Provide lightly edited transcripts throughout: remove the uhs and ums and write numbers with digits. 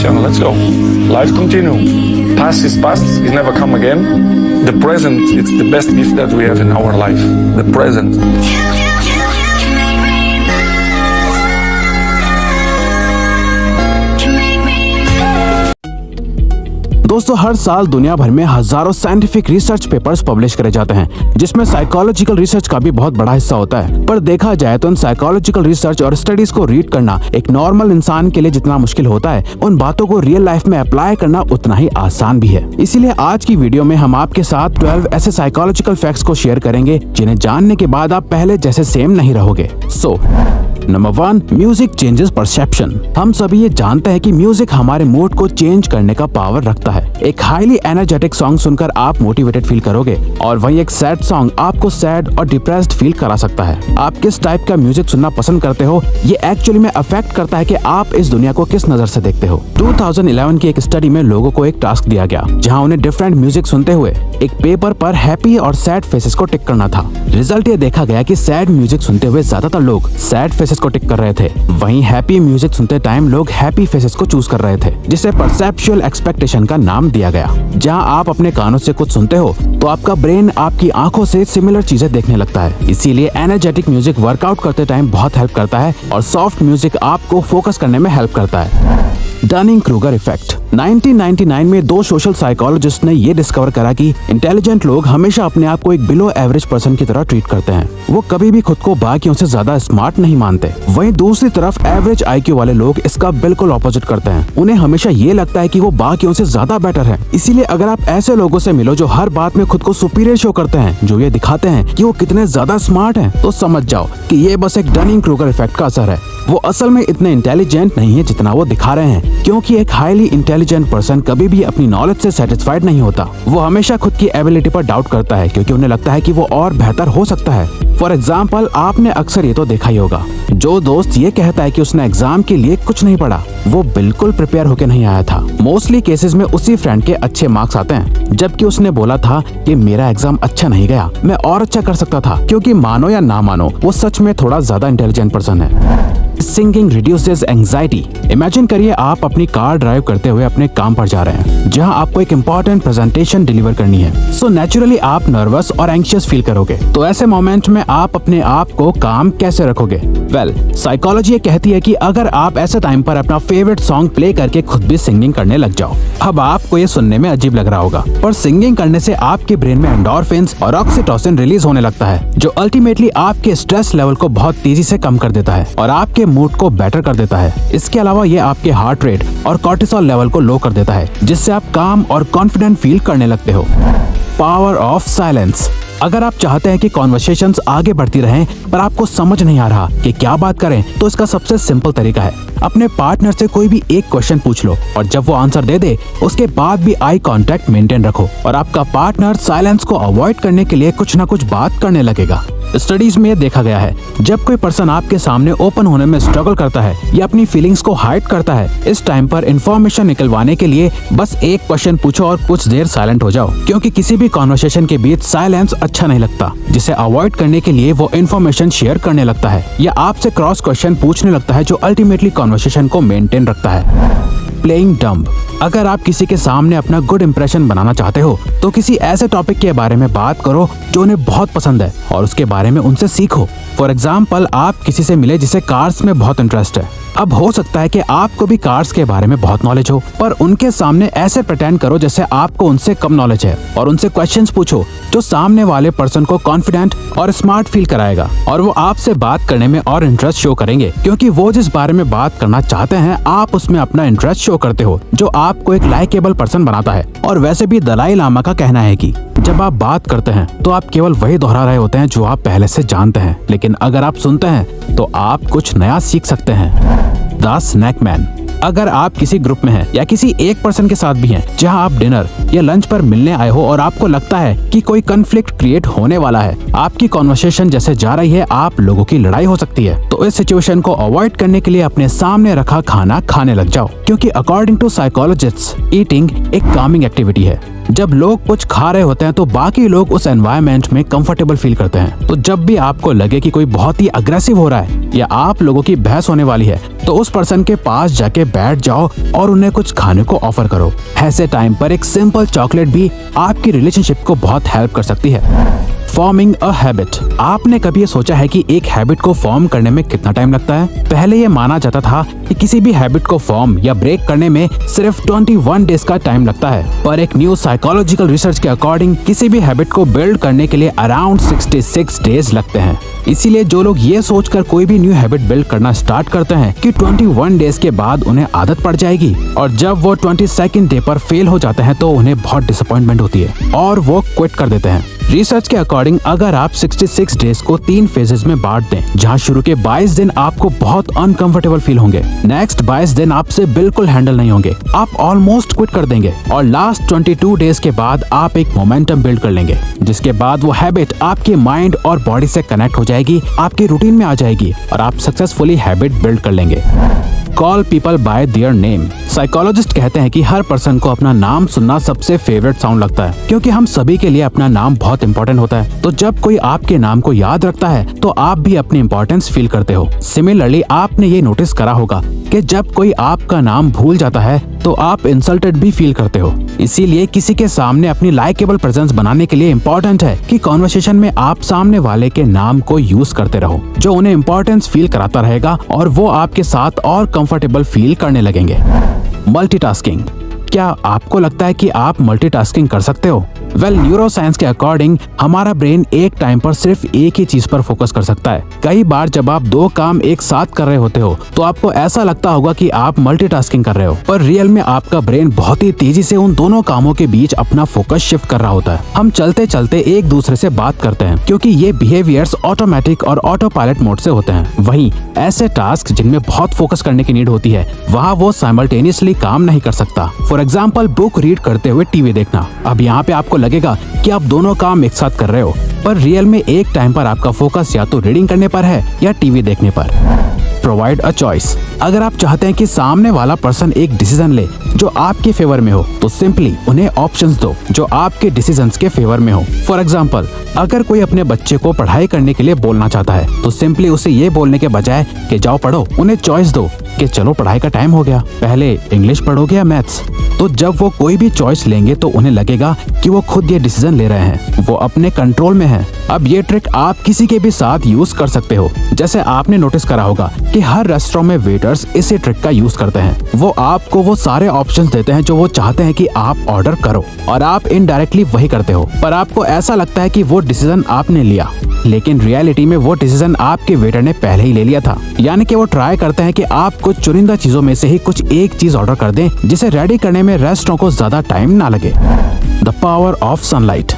Cristiano, let's go. Life continue. Past is past, it never come again. The present, it's the best gift that we have in our life. The present. दोस्तों, हर साल दुनिया भर में हजारों scientific research papers publish करे जाते हैं, जिसमें साइकोलॉजिकल रिसर्च का भी बहुत बड़ा हिस्सा होता है। पर देखा जाए तो इन साइकोलॉजिकल रिसर्च और स्टडीज को रीड करना एक नॉर्मल इंसान के लिए जितना मुश्किल होता है, उन बातों को रियल लाइफ में अप्लाई करना उतना ही आसान भी है। इसीलिए आज की वीडियो में हम आपके साथ 12 ऐसे साइकोलॉजिकल फैक्ट्स को शेयर करेंगे जिन्हें जानने के बाद आप पहले जैसे सेम नहीं रहोगे। Number 1, music changes perception. हम सभी ये जानते हैं कि म्यूजिक हमारे मूड को चेंज करने का पावर रखता है। एक हाईली एनर्जेटिक सॉन्ग सुनकर आप मोटिवेटेड फील करोगे और वहीं एक सैड सॉन्ग आपको सैड और डिप्रेस्ड फील करा सकता है। आप किस टाइप का म्यूजिक सुनना पसंद करते हो, ये एक्चुअली में अफेक्ट करता है कि आप इस दुनिया को किस नजर से देखते हो। 2011 की एक स्टडी में लोगों को एक टास्क दिया गया जहाँ उन्हें डिफरेंट म्यूजिक सुनते हुए एक पेपर पर हैप्पी और सैड फेसेस को टिक करना था। रिजल्ट ये देखा गया कि सैड म्यूजिक सुनते हुए ज्यादातर लोग सैड फेसेस को टिक कर रहे थे, वहीं हैप्पी म्यूजिक सुनते टाइम लोग हैप्पी फेसेस को चूज कर रहे थे, जिसे परसेप्चुअल एक्सपेक्टेशन का नाम दिया गया। जहां आप अपने कानों से कुछ सुनते हो तो आपका ब्रेन आपकी आंखों से सिमिलर चीजें देखने लगता है। इसीलिए एनर्जेटिक म्यूजिक वर्कआउट करते टाइम बहुत हेल्प करता है और सॉफ्ट म्यूजिक आपको फोकस करने में हेल्प करता है। Dunning Kruger effect. 1999 में 2 सोशल साइकोलॉजिस्ट ने ये डिस्कवर करा कि इंटेलिजेंट लोग हमेशा अपने आप को एक बिलो एवरेज पर्सन की तरह ट्रीट करते हैं। वो कभी भी खुद को बाकियों से ज्यादा स्मार्ट नहीं मानते। वहीं दूसरी तरफ एवरेज आईक्यू वाले लोग इसका बिल्कुल ऑपोजिट करते हैं। उन्हें हमेशा ये लगता है कि वो बाकियों से ज्यादा बेटर है। इसीलिए अगर आप ऐसे लोगों से मिलो जो हर बात में खुद को सुपीरियर शो करते हैं, जो ये दिखाते हैं कि वो कितने ज्यादा स्मार्ट हैं, तो समझ जाओ कि ये बस एक डनिंग-क्रूगर इफेक्ट का असर है। वो असल में इतने इंटेलिजेंट नहीं है जितना वो दिखा रहे हैं, क्योंकि एक हाईली इंटेलिजेंट पर्सन कभी भी अपनी नॉलेज से सेटिस्फाइड नहीं होता। वो हमेशा खुद की एबिलिटी पर डाउट करता है, क्योंकि उन्हें लगता है कि वो और बेहतर हो सकता है। फॉर एग्जाम्पल, आपने अक्सर ये तो देखा ही होगा, जो दोस्त ये कहता है कि उसने एग्जाम के लिए कुछ नहीं पढ़ा, वो बिल्कुल प्रिपेयर होके नहीं आया था। मोस्टली केसेस में उसी फ्रेंड के अच्छे मार्क्स आते हैं, जबकि उसने बोला था कि मेरा एग्जाम अच्छा नहीं गया, मैं और अच्छा कर सकता था। क्योंकि मानो या ना मानो, वो सच में थोड़ा ज्यादा इंटेलिजेंट पर्सन है। Singing reduces anxiety. इमेजिन करिए आप अपनी कार ड्राइव करते हुए अपने काम पर जा रहे हैं, जहां आपको एक इम्पोर्टेंट प्रेजेंटेशन डिलीवर करनी है। सो नेचुरली आप नर्वस और एंग्शियस फील करोगे। तो ऐसे मोमेंट में आप अपने आप को काम कैसे रखोगे? वेल, साइकोलॉजी कहती है कि अगर आप ऐसे टाइम पर अपना फेवरेट सॉन्ग प्ले करके खुद भी सिंगिंग करने लग जाओ। अब आपको ये सुनने में अजीब लग रहा होगा, पर सिंगिंग करने से आपके ब्रेन में एंडोर्फिन्स और ऑक्सीटोसिन रिलीज होने लगता है, जो अल्टीमेटली आपके स्ट्रेस लेवल को बहुत तेजी से कम कर देता है और आपके मूड को बेटर कर देता है। इसके अलावा ये आपके हार्ट रेट और कॉर्टिसोल लेवल को लो कर देता है, जिससे आप काम और कॉन्फिडेंट फील करने लगते हो। Power of silence. अगर आप चाहते हैं कि कॉन्वर्सेशंस आगे बढ़ती रहें पर आपको समझ नहीं आ रहा कि क्या बात करें, तो इसका सबसे सिंपल तरीका है अपने पार्टनर से कोई भी एक क्वेश्चन पूछ लो और जब वो आंसर दे दे उसके बाद भी आई कांटेक्ट मेंटेन रखो और आपका पार्टनर साइलेंस को अवॉइड करने के लिए कुछ ना कुछ बात करने लगेगा। स्टडीज में देखा गया है, जब कोई पर्सन आपके सामने ओपन होने में स्ट्रगल करता है या अपनी फीलिंग्स को हाइड करता है, इस टाइम पर इंफॉर्मेशन निकलवाने के लिए बस एक क्वेश्चन पूछो और कुछ देर साइलेंट हो जाओ, क्योंकि किसी भी कॉन्वर्सेशन के बीच साइलेंस अच्छा नहीं लगता, जिसे अवॉइड करने के लिए वो इन्फॉर्मेशन शेयर करने लगता है या आपसे क्रॉस क्वेश्चन पूछने लगता है, जो अल्टीमेटली कॉन्वर्सेशन को मेंटेन रखता है। Playing dumb. अगर आप किसी के सामने अपना गुड इंप्रेशन बनाना चाहते हो तो किसी ऐसे टॉपिक के बारे में बात करो जो उन्हें बहुत पसंद है और उसके बारे में उनसे सीखो। फॉर एग्जाम्पल, आप किसी से मिले जिसे कार्स में बहुत इंटरेस्ट है। अब हो सकता है कि आपको भी कार्स के बारे में बहुत नॉलेज हो, पर उनके सामने ऐसे प्रिटेंड करो जैसे आपको उनसे कम नॉलेज है और उनसे क्वेश्चंस पूछो जो सामने वाले पर्सन को कॉन्फिडेंट और स्मार्ट फील कराएगा और वो आपसे बात करने में और इंटरेस्ट शो करेंगे, क्योंकि वो जिस बारे में बात करना चाहते हैं आप उसमें अपना इंटरेस्ट शो करते हो, जो आपको एक लाइकेबल पर्सन बनाता है। और वैसे भी दलाई लामा का कहना है कि जब आप बात करते हैं तो आप केवल वही दोहरा रहे होते हैं जो आप पहले से जानते हैं, लेकिन अगर आप सुनते हैं तो आप कुछ नया सीख सकते हैं। The snake man. अगर आप किसी ग्रुप में हैं या किसी एक पर्सन के साथ भी हैं जहां आप डिनर या लंच पर मिलने आए हो और आपको लगता है कि कोई कॉन्फ्लिक्ट क्रिएट होने वाला है, आपकी कॉन्वर्सेशन जैसे जा रही है आप लोगों की लड़ाई हो सकती है, तो इस सिचुएशन को अवॉइड करने के लिए अपने सामने रखा खाना खाने लग जाओ, क्योंकि अकॉर्डिंग टू साइकोलॉजिस्ट्स ईटिंग एक कामिंग एक्टिविटी है। जब लोग कुछ खा रहे होते हैं तो बाकी लोग उस एनवायरनमेंट में कंफर्टेबल फील करते हैं। तो जब भी आपको लगे कि कोई बहुत ही अग्रेसिव हो रहा है या आप लोगों की बहस होने वाली है, तो उस पर्सन के पास जाके बैठ जाओ और उन्हें कुछ खाने को ऑफर करो। ऐसे टाइम पर एक सिंपल चॉकलेट भी आपकी रिलेशनशिप को बहुत हेल्प कर सकती है। Forming a habit. आपने कभी ये सोचा है कि एक हैबिट को फॉर्म करने में कितना टाइम लगता है? पहले ये माना जाता था कि किसी भी हैबिट को फॉर्म या ब्रेक करने में सिर्फ 21 डेज का टाइम लगता है, पर एक न्यू साइकोलॉजिकल रिसर्च के अकॉर्डिंग किसी भी हैबिट को बिल्ड करने के लिए अराउंड 66 डेज लगते हैं। इसीलिए जो लोग ये सोचकर कोई भी न्यू हैबिट बिल्ड करना स्टार्ट करते हैं कि 21 डेज के बाद उन्हें आदत पड़ जाएगी, और जब वो 22nd डे पर फेल हो जाते हैं तो उन्हें बहुत डिसअपॉइंटमेंट होती है और वो क्विट कर देते हैं। रिसर्च के अकॉर्डिंग अगर आप 66 डेज को 3 फेजेस में बांट दें, जहां शुरू के 22 दिन आपको बहुत अनकंफर्टेबल फील होंगे, नेक्स्ट 22 दिन आपसे बिल्कुल हैंडल नहीं होंगे, आप ऑलमोस्ट क्विट कर देंगे, और लास्ट 22 डेज के बाद आप एक मोमेंटम बिल्ड कर लेंगे, जिसके बाद वो हैबिट आपके माइंड और बॉडी से कनेक्ट हो जाएगी, आपकी रूटीन में आ जाएगी और आप सक्सेसफुली हैबिट बिल्ड कर लेंगे। Call people bye their name. Psychologist कहते हैं कि हर पर्सन को अपना नाम सुनना सबसे फेवरेट साउंड लगता है, क्योंकि हम सभी के लिए अपना नाम बहुत इंपॉर्टेंट होता है। तो जब कोई आपके नाम को याद रखता है तो आप भी अपनी इंपॉर्टेंस फील करते हो। सिमिलरली आपने ये नोटिस करा होगा कि जब कोई आपका नाम भूल जाता है तो आप इंसल्टेड भी फील करते हो। इसीलिए किसी के सामने अपनी लाइकेबल प्रेजेंस बनाने के लिए इम्पोर्टेंट है कि कॉन्वर्सेशन में आप सामने वाले के नाम को यूज करते रहो, जो उन्हें इम्पोर्टेंस फील कराता रहेगा और वो आपके साथ और कंफर्टेबल फील करने लगेंगे। मल्टीटास्किंग। क्या आपको लगता है कि आप मल्टीटास्किंग कर सकते हो? वेल, न्यूरोसाइंस के अकॉर्डिंग हमारा ब्रेन एक टाइम पर सिर्फ एक ही चीज पर फोकस कर सकता है। कई बार जब आप 2 काम एक साथ कर रहे होते हो तो आपको ऐसा लगता होगा कि आप मल्टीटास्किंग कर रहे हो, पर रियल में आपका ब्रेन बहुत ही तेजी से उन दोनों कामों के बीच अपना फोकस शिफ्ट कर रहा होता है। हम चलते चलते एक दूसरे से बात करते हैं, क्योंकि ये बिहेवियर्स ऑटोमेटिक और ऑटो पायलट मोड से होते हैं। वहीं ऐसे टास्क जिनमें बहुत फोकस करने की नीड होती है, वहाँ वो साइमल्टेनियसली काम नहीं कर सकता। फॉर एग्जाम्पल, बुक रीड करते हुए टीवी देखना। अब यहाँ पे आपको लगेगा कि आप दोनों काम एक साथ कर रहे हो, पर रियल में एक टाइम पर आपका फोकस या तो रीडिंग करने पर है या टीवी देखने पर। Provide a choice. अगर आप चाहते हैं कि सामने वाला पर्सन एक डिसीजन ले जो आपके फेवर में हो, तो सिंपली उन्हें ऑप्शंस दो जो आपके डिसीजंस के फेवर में हो। फॉर एग्जाम्पल, अगर कोई अपने बच्चे को पढ़ाई करने के लिए बोलना चाहता है, तो सिंपली उसे ये बोलने के बजाय कि जाओ पढ़ो, उन्हें चॉइस दो कि चलो पढ़ाई का टाइम हो गया, पहले इंग्लिश पढ़ोगे या मैथ्स। तो जब वो कोई भी चॉइस लेंगे तो उन्हें लगेगा कि वो खुद ये डिसीजन ले रहे हैं, वो अपने कंट्रोल में है। अब ये ट्रिक आप किसी के भी साथ यूज कर सकते हो। जैसे आपने नोटिस करा होगा कि हर रेस्टोरेंट में वेटर्स इसी ट्रिक का यूज करते हैं। वो आपको वो सारे ऑप्शंस देते हैं जो वो चाहते हैं कि आप ऑर्डर करो, और आप इनडायरेक्टली वही करते हो, पर आपको ऐसा लगता है कि वो डिसीजन आपने लिया, लेकिन रियलिटी में वो डिसीजन आपके वेटर ने पहले ही ले लिया था। यानी कि वो ट्राई करते हैं कि आप कुछ चुनिंदा चीजों में से ही कुछ एक चीज ऑर्डर कर दें, जिसे रेडी करने में रेस्टोरेंट को ज्यादा टाइम ना लगे। The power of sunlight.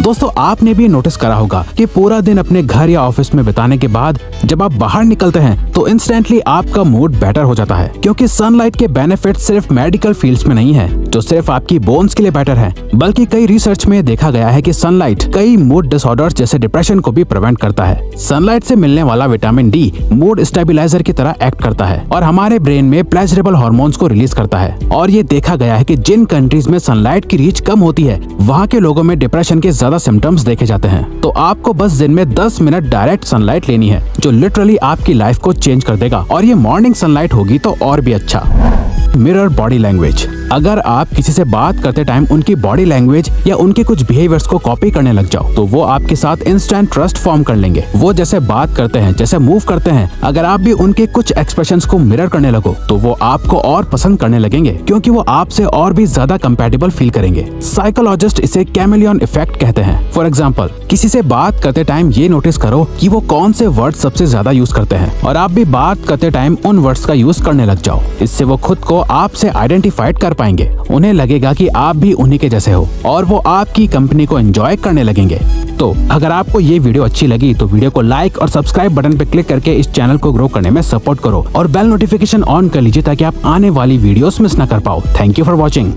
दोस्तों, आपने भी नोटिस करा होगा कि पूरा दिन अपने घर या ऑफिस में बिताने के बाद जब आप बाहर निकलते हैं तो इंस्टेंटली आपका मूड बेटर हो जाता है, क्योंकि सनलाइट के बेनिफिट सिर्फ मेडिकल फील्ड्स में नहीं है जो सिर्फ आपकी बोन्स के लिए बेटर है, बल्कि कई रिसर्च में देखा गया है कि सनलाइट कई मूड डिसऑर्डर्स जैसे डिप्रेशन को भी प्रिवेंट करता है। सनलाइट से मिलने वाला विटामिन डी मूड स्टेबलाइजर की तरह एक्ट करता है और हमारे ब्रेन में प्लेजरेबल हार्मोन्स को रिलीज करता है। और ये देखा गया है कि जिन कंट्रीज में सनलाइट की रीच कम होती है, वहाँ के लोगों में डिप्रेशन के ज्यादा सिम्टम्स देखे जाते हैं। तो आपको बस दिन में 10 मिनट डायरेक्ट सनलाइट लेनी है, जो लिटरली आपकी लाइफ को चेंज कर देगा, और ये मॉर्निंग सनलाइट होगी तो और भी अच्छा। Mirror body language. अगर आप किसी से बात करते टाइम उनकी बॉडी लैंग्वेज या उनके कुछ बिहेवियर्स को कॉपी करने लग जाओ, तो वो आपके साथ इंस्टेंट ट्रस्ट फॉर्म कर लेंगे। वो जैसे बात करते हैं, जैसे मूव करते हैं, अगर आप भी उनके कुछ एक्सप्रेशंस को मिरर करने लगो तो वो आपको और पसंद करने लगेंगे, क्योंकि वो आपसे और भी ज्यादा कंपैटिबल फील करेंगे। साइकोलॉजिस्ट इसे कैमेलियन इफेक्ट कहते हैं। फॉर एग्जाम्पल, किसी से बात करते टाइम ये नोटिस करो कि वो कौन से वर्ड सबसे ज्यादा यूज करते हैं, और आप भी बात करते टाइम उन वर्ड्स का यूज करने लग जाओ। इससे वो खुद को आपसे आइडेंटिफाइड कर पाएंगे, उन्हें लगेगा कि आप भी उन्हीं के जैसे हो, और वो आपकी कंपनी को एंजॉय करने लगेंगे। तो अगर आपको ये वीडियो अच्छी लगी तो वीडियो को लाइक और सब्सक्राइब बटन पे क्लिक करके इस चैनल को ग्रो करने में सपोर्ट करो, और बेल नोटिफिकेशन ऑन कर लीजिए ताकि आप आने वाली वीडियोस मिस ना कर पाओ। Thank you for watching.